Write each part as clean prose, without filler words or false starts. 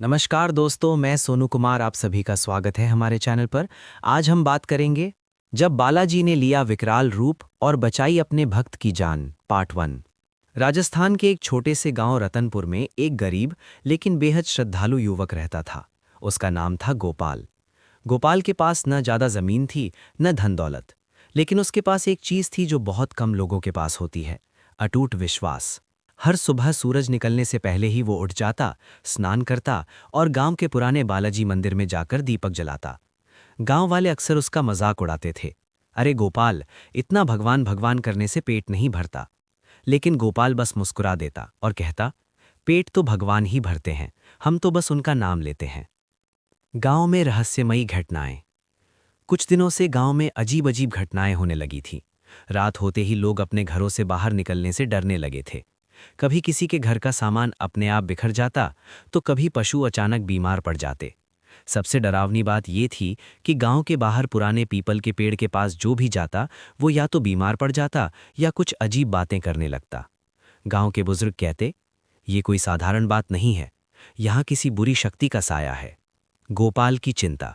नमस्कार दोस्तों, मैं सोनू कुमार आप सभी का स्वागत है हमारे चैनल पर। आज हम बात करेंगे जब बालाजी ने लिया विकराल रूप और बचाई अपने भक्त की जान, पार्ट 1। राजस्थान के एक छोटे से गांव रतनपुर में एक गरीब लेकिन बेहद श्रद्धालु युवक रहता था। उसका नाम था गोपाल। गोपाल के पास न ज़्यादा ज़मीन थी न धन दौलत, लेकिन उसके पास एक चीज़ थी जो बहुत कम लोगों के पास होती है, अटूट विश्वास। हर सुबह सूरज निकलने से पहले ही वो उठ जाता, स्नान करता और गांव के पुराने बालाजी मंदिर में जाकर दीपक जलाता। गांव वाले अक्सर उसका मजाक उड़ाते थे, अरे गोपाल, इतना भगवान भगवान करने से पेट नहीं भरता। लेकिन गोपाल बस मुस्कुरा देता और कहता, पेट तो भगवान ही भरते हैं, हम तो बस उनका नाम लेते हैं। गांव में रहस्यमयी घटनाएं। कुछ दिनों से गांव में अजीब अजीब घटनाएं होने लगी थी। रात होते ही लोग अपने घरों से बाहर निकलने से डरने लगे थे। कभी किसी के घर का सामान अपने आप बिखर जाता, तो कभी पशु अचानक बीमार पड़ जाते। सबसे डरावनी बात यह थी कि गांव के बाहर पुराने पीपल के पेड़ के पास जो भी जाता, वो या तो बीमार पड़ जाता या कुछ अजीब बातें करने लगता। गांव के बुजुर्ग कहते, ये कोई साधारण बात नहीं है, यहाँ किसी बुरी शक्ति का साया है। गोपाल की चिंता।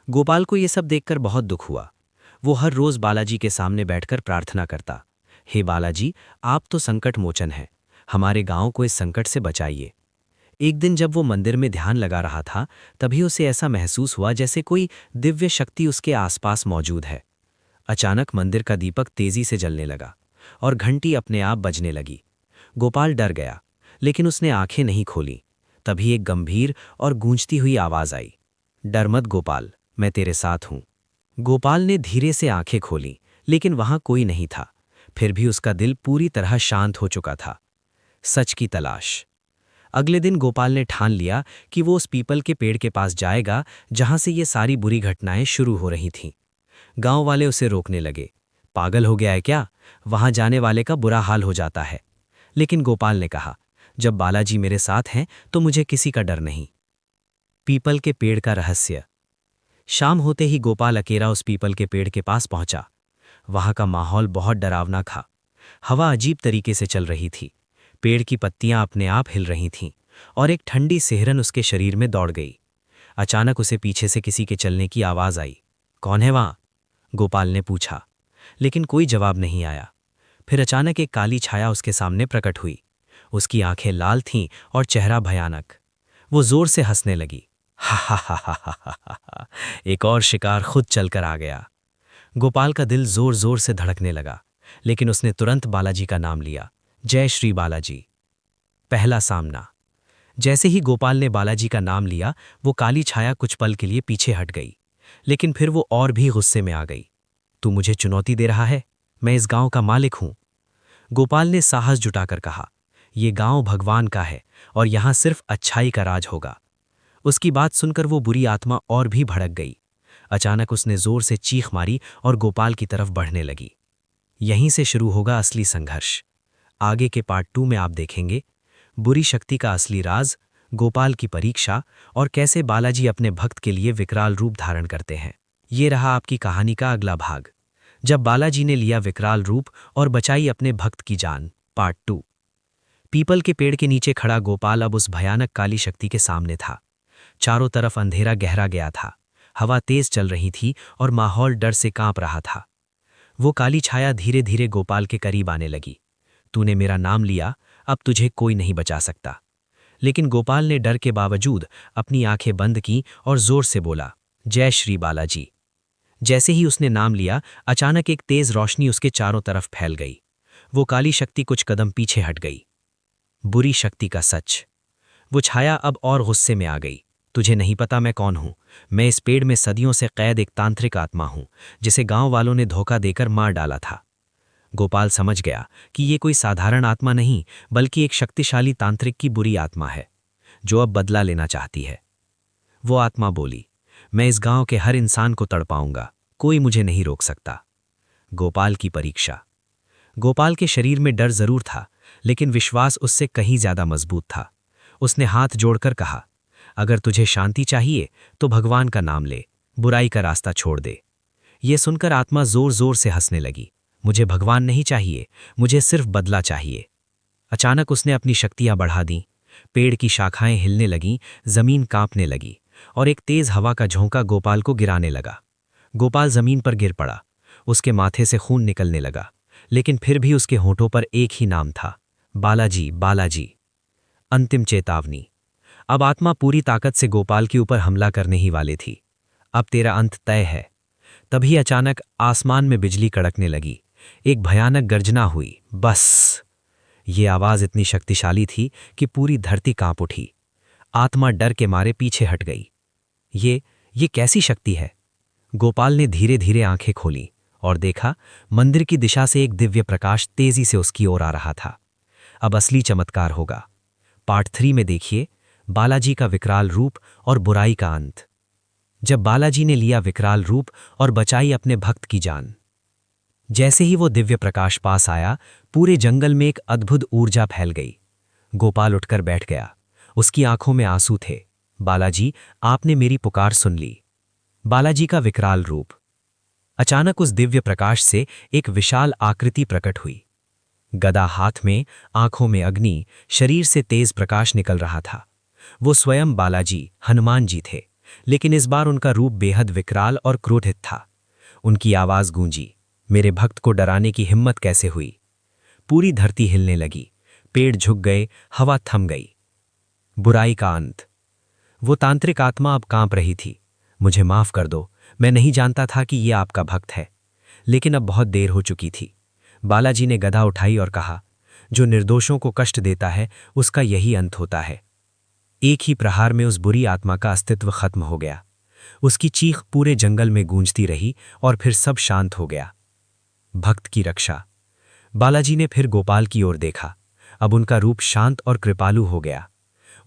गोपाल को ये सब देखकर बहुत दुख हुआ। वो हर रोज बालाजी के सामने बैठकर प्रार्थना करता, हे बालाजी, आप तो संकट मोचन हैं, हमारे गांव को इस संकट से बचाइए। एक दिन जब वो मंदिर में ध्यान लगा रहा था, तभी उसे ऐसा महसूस हुआ जैसे कोई दिव्य शक्ति उसके आसपास मौजूद है। अचानक मंदिर का दीपक तेजी से जलने लगा और घंटी अपने आप बजने लगी। गोपाल डर गया, लेकिन उसने आंखें नहीं खोली। तभी एक गंभीर और गूंजती हुई आवाज आई, डर मत गोपाल, मैं तेरे साथ हूं। गोपाल ने धीरे से आंखें खोली, लेकिन वहां कोई नहीं था। फिर भी उसका दिल पूरी तरह शांत हो चुका था। सच की तलाश। अगले दिन गोपाल ने ठान लिया कि वो उस पीपल के पेड़ के पास जाएगा जहां से ये सारी बुरी घटनाएं शुरू हो रही थीं। गांव वाले उसे रोकने लगे, पागल हो गया है क्या, वहां जाने वाले का बुरा हाल हो जाता है। लेकिन गोपाल ने कहा, जब बालाजी मेरे साथ हैं तो मुझे किसी का डर नहीं। पीपल के पेड़ का रहस्य। शाम होते ही गोपाल अकेला उस पीपल के पेड़ के पास पहुंचा। वहां का माहौल बहुत डरावना था। हवा अजीब तरीके से चल रही थी, पेड़ की पत्तियां अपने आप हिल रही थीं और एक ठंडी सिहरन उसके शरीर में दौड़ गई। अचानक उसे पीछे से किसी के चलने की आवाज आई। कौन है वहां? गोपाल ने पूछा, लेकिन कोई जवाब नहीं आया। फिर अचानक एक काली छाया उसके सामने प्रकट हुई। उसकी आंखें लाल थीं और चेहरा भयानक। वो जोर से हंसने लगी, हा हा हा हा हा हा हा हा। एक और शिकार खुद चलकर आ गया। गोपाल का दिल जोर जोर से धड़कने लगा, लेकिन उसने तुरंत बालाजी का नाम लिया, जय श्री बालाजी। पहला सामना। जैसे ही गोपाल ने बालाजी का नाम लिया, वो काली छाया कुछ पल के लिए पीछे हट गई, लेकिन फिर वो और भी गुस्से में आ गई। तू मुझे चुनौती दे रहा है? मैं इस गांव का मालिक हूं। गोपाल ने साहस जुटाकर कहा, ये गांव भगवान का है और यहां सिर्फ अच्छाई का राज होगा। उसकी बात सुनकर वो बुरी आत्मा और भी भड़क गई। अचानक उसने जोर से चीख मारी और गोपाल की तरफ बढ़ने लगी। यहीं से शुरू होगा असली संघर्ष। आगे के पार्ट 2 में आप देखेंगे बुरी शक्ति का असली राज, गोपाल की परीक्षा और कैसे बालाजी अपने भक्त के लिए विकराल रूप धारण करते हैं। ये रहा आपकी कहानी का अगला भाग, जब बालाजी ने लिया विकराल रूप और बचाई अपने भक्त की जान, पार्ट 2। पीपल के पेड़ के नीचे खड़ा गोपाल अब उस भयानक काली शक्ति के सामने था। चारों तरफ अंधेरा गहरा गया था, हवा तेज चल रही थी और माहौल डर से कांप रहा था। वो काली छाया धीरे धीरे गोपाल के करीब आने लगी। तूने मेरा नाम लिया, अब तुझे कोई नहीं बचा सकता। लेकिन गोपाल ने डर के बावजूद अपनी आंखें बंद की और जोर से बोला, जय श्री बालाजी। जैसे ही उसने नाम लिया, अचानक एक तेज रोशनी उसके चारों तरफ फैल गई। वो काली शक्ति कुछ कदम पीछे हट गई। बुरी शक्ति का सच। वो छाया अब और गुस्से में आ गई। तुझे नहीं पता मैं कौन हूं? मैं इस पेड़ में सदियों से कैद एक तांत्रिक आत्मा हूं, जिसे गांव वालों ने धोखा देकर मार डाला था। गोपाल समझ गया कि ये कोई साधारण आत्मा नहीं, बल्कि एक शक्तिशाली तांत्रिक की बुरी आत्मा है, जो अब बदला लेना चाहती है। वो आत्मा बोली, मैं इस गांव के हर इंसान को तड़पाऊंगा, कोई मुझे नहीं रोक सकता। गोपाल की परीक्षा। गोपाल के शरीर में डर जरूर था, लेकिन विश्वास उससे कहीं ज्यादा मजबूत था। उसने हाथ जोड़कर कहा, अगर तुझे शांति चाहिए तो भगवान का नाम ले, बुराई का रास्ता छोड़ दे। ये सुनकर आत्मा जोर जोर से हंसने लगी, मुझे भगवान नहीं चाहिए, मुझे सिर्फ बदला चाहिए। अचानक उसने अपनी शक्तियां बढ़ा दी। पेड़ की शाखाएं हिलने लगीं, जमीन कांपने लगी और एक तेज हवा का झोंका गोपाल को गिराने लगा। गोपाल जमीन पर गिर पड़ा। उसके माथे से खून निकलने लगा, लेकिन फिर भी उसके होठों पर एक ही नाम था, बालाजी, बालाजी। अंतिम चेतावनी। अब आत्मा पूरी ताकत से गोपाल के ऊपर हमला करने ही वाली थी। अब तेरा अंत तय है। तभी अचानक आसमान में बिजली कड़कने लगी। एक भयानक गर्जना हुई। बस। ये आवाज इतनी शक्तिशाली थी कि पूरी धरती कांप उठी। आत्मा डर के मारे पीछे हट गई। ये कैसी शक्ति है? गोपाल ने धीरे धीरे आंखें खोलीं और देखा, मंदिर की दिशा से एक दिव्य प्रकाश तेजी से उसकी ओर आ रहा था। अब असली चमत्कार होगा। पार्ट 3 में देखिए बालाजी का विकराल रूप और बुराई का अंत। जब बालाजी ने लिया विकराल रूप और बचाई अपने भक्त की जान। जैसे ही वो दिव्य प्रकाश पास आया, पूरे जंगल में एक अद्भुत ऊर्जा फैल गई। गोपाल उठकर बैठ गया। उसकी आंखों में आंसू थे। बालाजी, आपने मेरी पुकार सुन ली। बालाजी का विकराल रूप। अचानक उस दिव्य प्रकाश से एक विशाल आकृति प्रकट हुई। गदा हाथ में, आंखों में अग्नि, शरीर से तेज प्रकाश निकल रहा था। वो स्वयं बालाजी, हनुमान जी थे, लेकिन इस बार उनका रूप बेहद विकराल और क्रोधित था। उनकी आवाज गूंजी, मेरे भक्त को डराने की हिम्मत कैसे हुई? पूरी धरती हिलने लगी, पेड़ झुक गए, हवा थम गई। बुराई का अंत। वो तांत्रिक आत्मा अब कांप रही थी। मुझे माफ कर दो, मैं नहीं जानता था कि ये आपका भक्त है। लेकिन अब बहुत देर हो चुकी थी। बालाजी ने गदा उठाई और कहा, जो निर्दोषों को कष्ट देता है उसका यही अंत होता है। एक ही प्रहार में उस बुरी आत्मा का अस्तित्व खत्म हो गया। उसकी चीख पूरे जंगल में गूंजती रही और फिर सब शांत हो गया। भक्त की रक्षा। बालाजी ने फिर गोपाल की ओर देखा। अब उनका रूप शांत और कृपालु हो गया।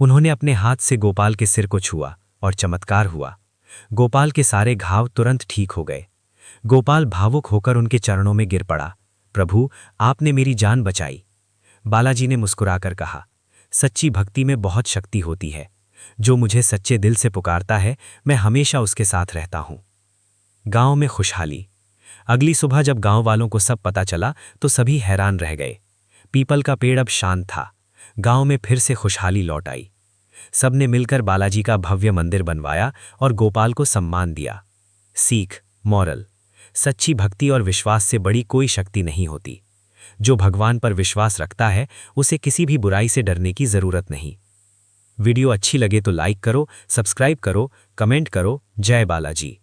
उन्होंने अपने हाथ से गोपाल के सिर को छुआ और चमत्कार हुआ। गोपाल के सारे घाव तुरंत ठीक हो गए। गोपाल भावुक होकर उनके चरणों में गिर पड़ा। प्रभु, आपने मेरी जान बचाई। बालाजी ने मुस्कुराकर कहा, सच्ची भक्ति में बहुत शक्ति होती है। जो मुझे सच्चे दिल से पुकारता है, मैं हमेशा उसके साथ रहता हूं। गांव में खुशहाली। अगली सुबह जब गांव वालों को सब पता चला तो सभी हैरान रह गए। पीपल का पेड़ अब शांत था। गांव में फिर से खुशहाली लौट आई। सबने मिलकर बालाजी का भव्य मंदिर बनवाया और गोपाल को सम्मान दिया। सीख, मॉरल। सच्ची भक्ति और विश्वास से बड़ी कोई शक्ति नहीं होती। जो भगवान पर विश्वास रखता है, उसे किसी भी बुराई से डरने की जरूरत नहीं। वीडियो अच्छी लगे तो लाइक करो, सब्सक्राइब करो, कमेंट करो। जय बालाजी।